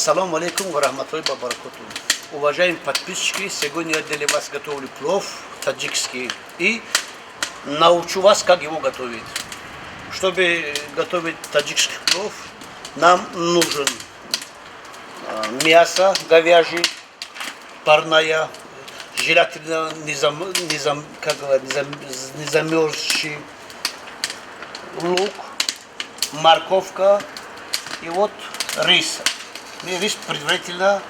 Ассаламу алейкум ва рахматуллахи ва баракатуху. Уважаемые подписчики, сегодня я для вас готовлю плов таджикский и научу вас, как его готовить. Чтобы готовить таджикский плов, нам нужен мясо говяжье, парная, желательно не замерзший, лук, морковка и вот рис. Мы рис предварительно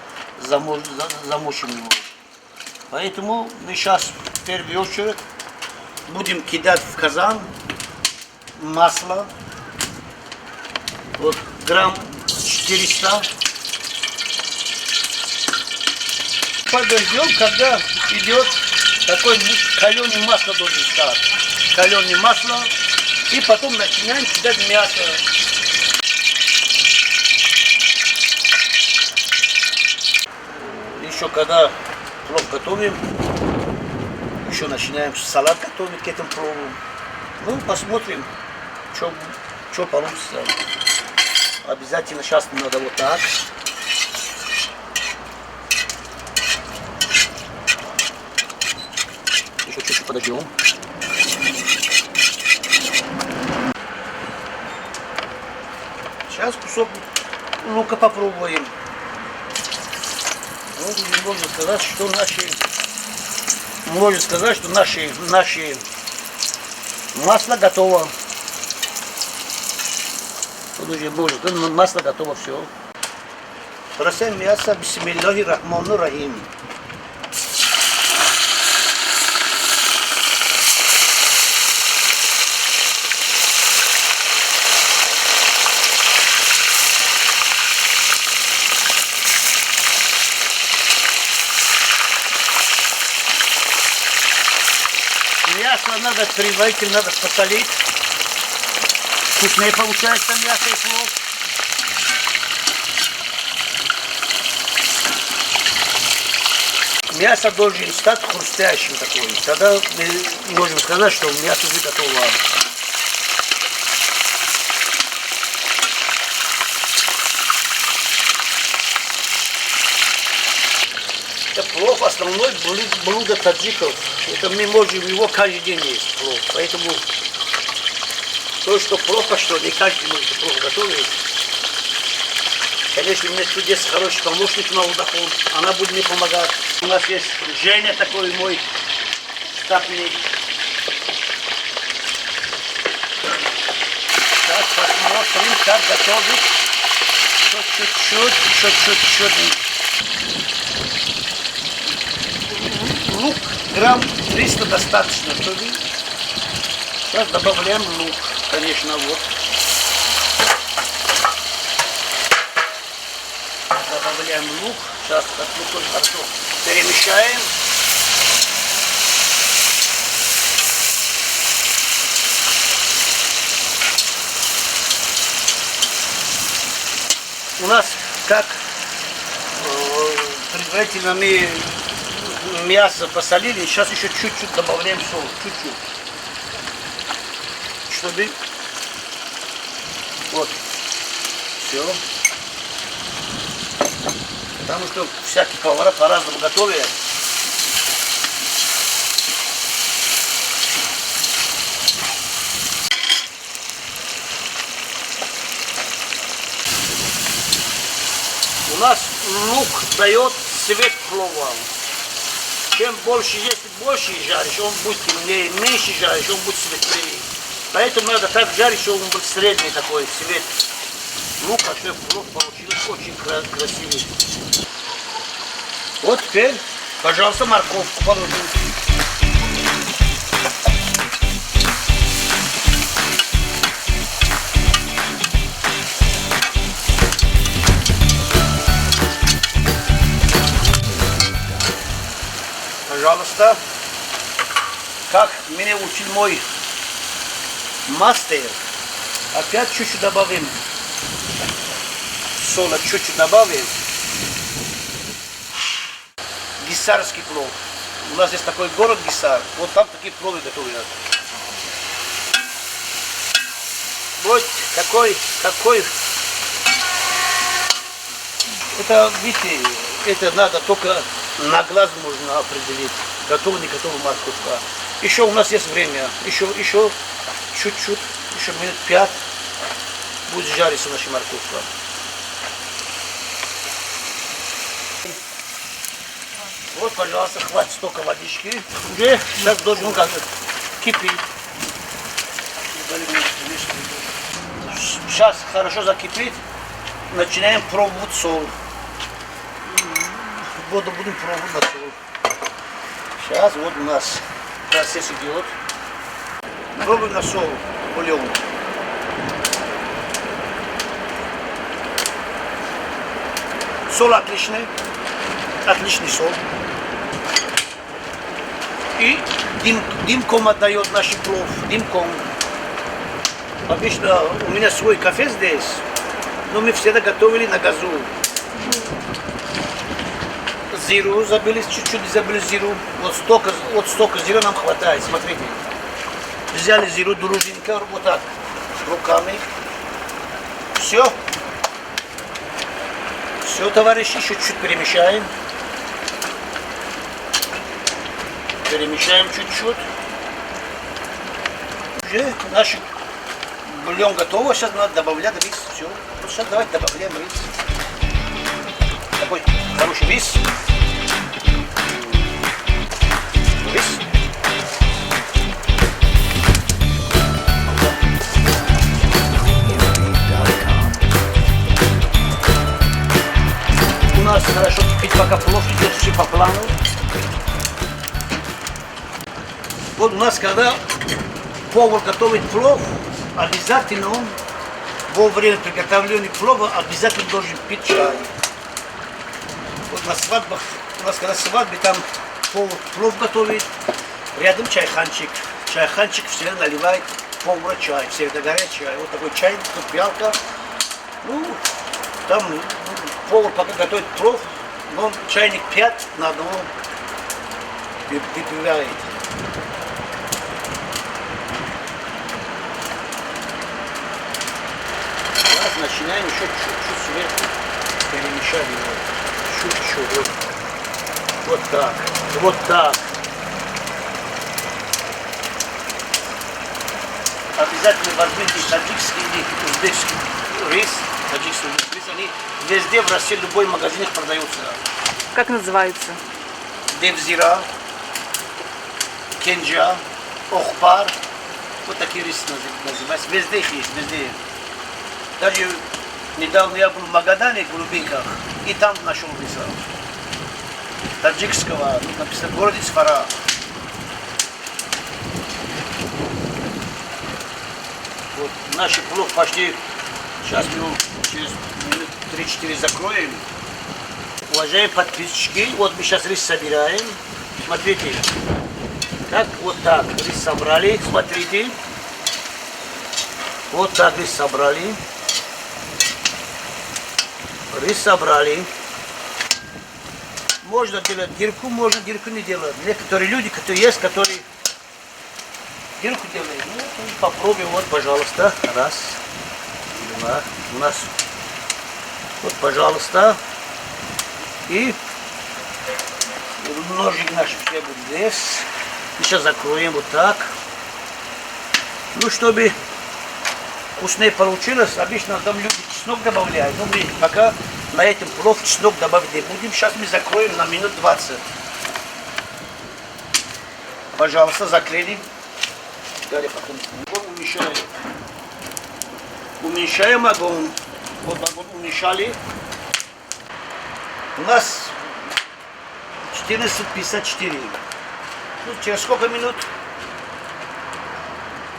замочим его. Поэтому мы сейчас в первую очередь будем кидать в казан масло. Вот грамм 400. Подождем, когда идет такой каленое масло должен стать. Каленое масло. И потом начинаем кидать мясо. Еще когда плов готовим, еще начинаем салат готовить к этому плову. Ну, посмотрим, что получится. Обязательно сейчас надо вот так. Еще чуть-чуть подождем. Сейчас кусок лука попробуем. Вот, можно сказать, что наше масло готово. Тут уже может, масло готово, все. Бросаем мясо, бисмиллахи рахмани рахим. Мясо надо предварительно посолить. Вкуснее получается мясо и плов. Мясо должен стать хрустящим такой. Тогда мы можем сказать, что мясо уже готово. Это плов основной блюдо таджиков. Это мы можем его каждый день есть, плов. Поэтому то, что плохо, что не каждый может плов готовить. Конечно, у меня тут есть хороший помощник на Удахон. Она будет мне помогать. У нас есть Женя такой мой штатник. Сейчас посмотрим, как готовить. Чуть-чуть. Лук грамм 300 достаточно. Сейчас добавляем лук, конечно, вот. Добавляем лук. Сейчас лук хорошо перемешаем. У нас как предварительно мы мясо посолили, сейчас еще чуть-чуть добавляем соль, чуть-чуть, чтобы вот все, потому что всякие повара по-разному готовят. У нас лук дает цвет плова. Чем больше, если больше жаришь, он будет темнее, меньше жаришь, он будет светлее. Поэтому надо так жарить, чтобы он был средний такой цвет лука, чтобы плов получился очень красивый. Вот теперь, пожалуйста, морковку положим. Пожалуйста, как меня учил мой мастер, опять чуть-чуть добавим соли, чуть-чуть добавим. Гисарский плов. У нас есть такой город Гисар, вот там такие пловы готовят. Вот какой Это, видите, это надо только на глаз можно определить, готова, не готова морковка. Еще у нас есть время, еще чуть-чуть, еще минут 5 будет жариться наша морковка. Вот, пожалуйста, хватит столько водички. Уже сейчас должен как-то кипеть. Сейчас хорошо закипит, начинаем пробовать соль. Будем пробовать на соль. Сейчас вот у нас процесс идет. Пробуем на соль, бульон. Соль отличный соль. И димком отдает наш плов, димком. Обычно у меня свой кафе здесь, но мы всегда готовили на газу. Зиру забыли, чуть-чуть забыли зиру. Вот столько зиру нам хватает, смотрите. Взяли зиру дружненько, вот так, руками. Все. Все, товарищи, еще чуть перемешаем. Перемешаем чуть-чуть. Уже наш бульон готов. Сейчас надо добавлять рис. Все. Вот сейчас давайте добавляем рис. Такой хороший рис. У нас хорошо кипит, пока плов идет все по плану. Вот у нас, когда повар готовит плов, обязательно он во время приготовления плова обязательно должен пить чай. Вот на свадьбах, у нас когда свадьбы, там повар плов готовит, рядом чайханчик. Чайханчик всегда наливает повара чай, всегда горячий чай. Вот такой чай, тут пиалка. Ну, там повар пока готовит плов, он чайник 5 на одного выпивает. Начинаем еще чуть-чуть сверху перемешать его. Чуть-чуть. Вот так. Вот так. Обязательно возьмите таджикский или узбекский рис. Таджикский рис. Они везде в России, в любой магазине продаются. Как называются? Девзира, кенджа, охпар. Вот такие рисы называются. Везде их есть, везде. Даже недавно я был в Магадане, в Глубинках, и там нашел риса. Таджикского, тут написано в городе Сфара. Вот наш плов почти, сейчас мы через минут 3-4 закроем. Уважаемые подписчики, вот мы сейчас рис собираем. Смотрите, так, вот так, рис собрали, смотрите. Вот так рис собрали. Рис собрали. Можно делать дырку, можно дырку не делать. Некоторые люди, которые есть, которые дырку делают. Ну, попробуем, вот, пожалуйста. Раз, два. У нас вот, пожалуйста. И ножик наш все будет здесь. И сейчас закроем вот так. Ну, чтобы вкуснее получилось, обычно там люди чеснок добавляют. Но мы пока на этом плов чеснок добавить не будем. Сейчас мы закроем на минут 20. Пожалуйста, закрыли. Далее потом умещаем. Уменьшаем огонь. Вот огонь уменьшали. У нас 14:54. Ну, через сколько минут?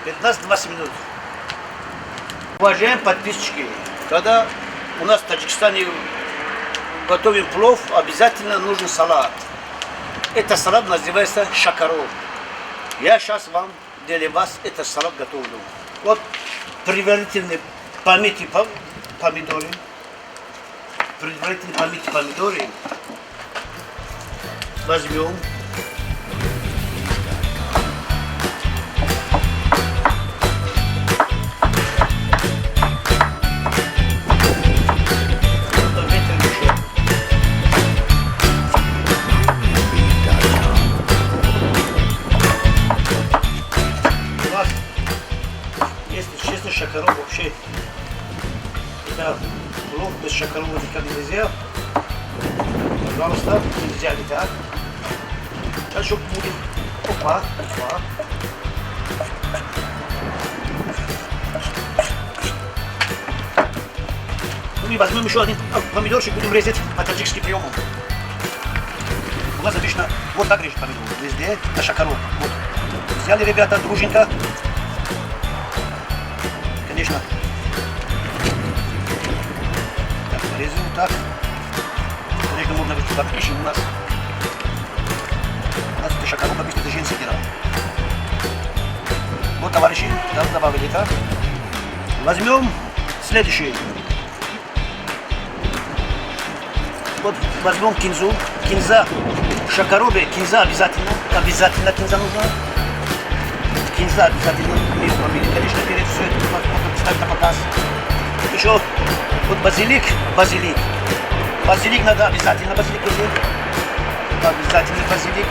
15-20 минут. Уважаемые подписчики, когда у нас в Таджикистане готовим плов, обязательно нужен салат. Этот салат называется шакаро. Я сейчас вам для вас этот салат готовлю. Вот предварительно помните помидоры. Предварительно помните помидоры. Возьмем. шакаров вообще. Это плов без шакарова никак нельзя. Пожалуйста, нельзя ли так. Сейчас будем. Опа, опа. Ну и возьмем еще один помидорчик, будем резать по таджикским приемам. У нас обычно вот так режут помидоры, везде на шакару. Вот. Взяли ребята дружненько. Конечно. Так, нарезаем так. Конечно, можно быть туда пищи у нас. У нас это шакару обычно это женский герой. Вот, товарищи, добавили так. Возьмем следующий. Вот возьмем кинзу. Кинза в шакаробе, кинза обязательно. Обязательно кинза нужна. Кинза обязательно. Конечно, перец все это ставить на показ. Еще вот базилик. Базилик. Базилик надо обязательно. Базилик тоже. Обязательно базилик.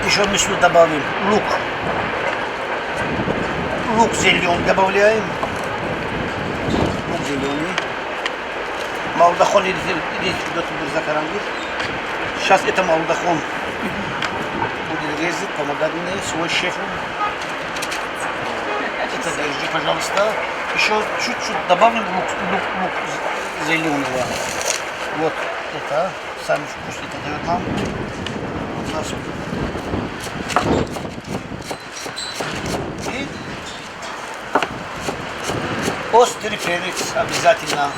Еще мы сюда добавим лук. Лук зеленый добавляем. Лук зеленый. Малдахон или что-то закарамбит. Сейчас это малдахон будет резать, помогать мне, свой шефу. Это держи, пожалуйста. Еще чуть-чуть добавим лук зеленого. Вот это, самый вкусный это дает нам. У нас. И острый перец обязательно.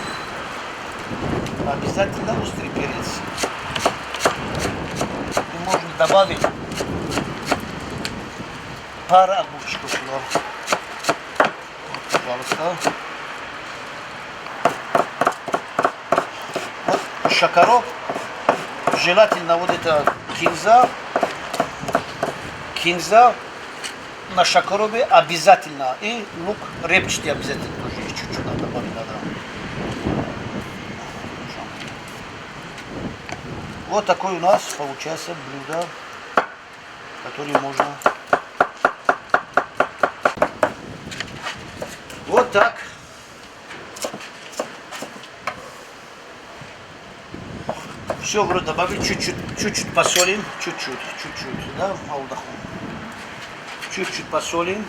Обязательно острый перец. И можно добавить пару огурчиков сюда. Вот, пожалуйста. Вот шакаров. Желательно вот это кинза на шакарове обязательно. И лук репчатый обязательно тоже чуть-чуть надо добавить. Вот такой у нас получается блюдо, которое можно вот так. Все вроде добавить, чуть-чуть посолим, чуть-чуть, да, малдахон. Чуть-чуть посолим.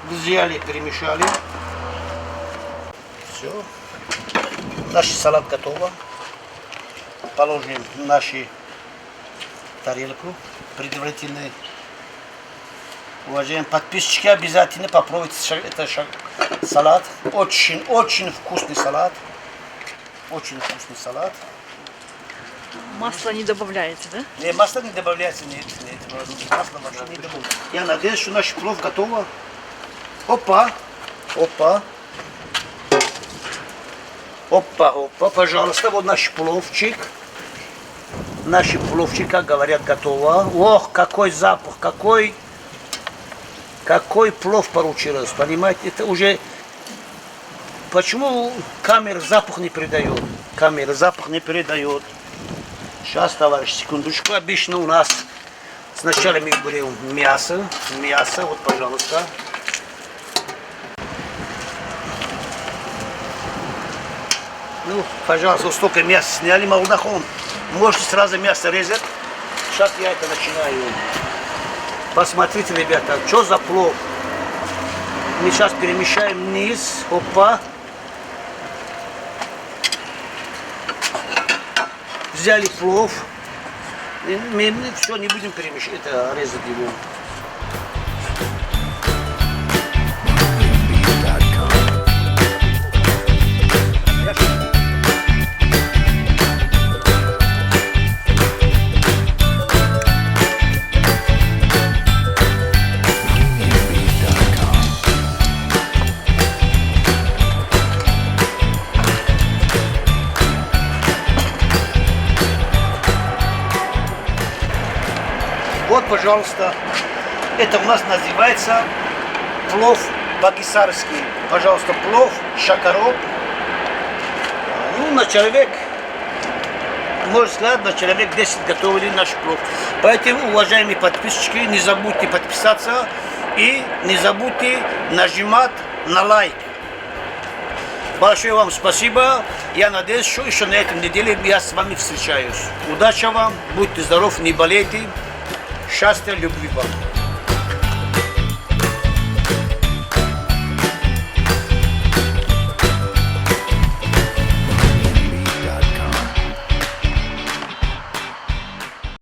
Взяли, перемешали. Все. Наш салат готов. Положим в нашу тарелку. Предварительно. Уважаемые подписчики, обязательно попробуйте этот салат. Очень вкусный салат. Очень вкусный салат. Масло не добавляете, да? Нет, масло не добавляется, нет. Масло вообще не добавляется. Я надеюсь, что наш плов готов. Опа. Опа, пожалуйста, вот наш пловчик. Наш пловчик, как говорят, готово. Ох, какой запах, какой плов получилось, понимаете? Это уже... Почему камера запах не передает? Камера запах не передает. Сейчас, товарищ, секундочку. Обычно у нас сначала мы берем мясо, вот, пожалуйста. Ну, пожалуйста, вот столько мяса сняли, малдахон. Можете сразу мясо резать. Сейчас я это начинаю. Посмотрите, ребята, что за плов. Мы сейчас перемещаем вниз. Опа. Взяли плов. Мы все, не будем перемещать, это резать его. Вот, пожалуйста, это у нас называется плов багисарский. Пожалуйста, плов шакаров. Ну, на человек можно сказать, на человек 10 готовили наш плов. Поэтому, уважаемые подписчики, не забудьте подписаться и не забудьте нажимать на лайк. Большое вам спасибо. Я надеюсь, что еще на этой неделе я с вами встречаюсь. Удачи вам, будьте здоровы, не болейте. Счастья, любви вам.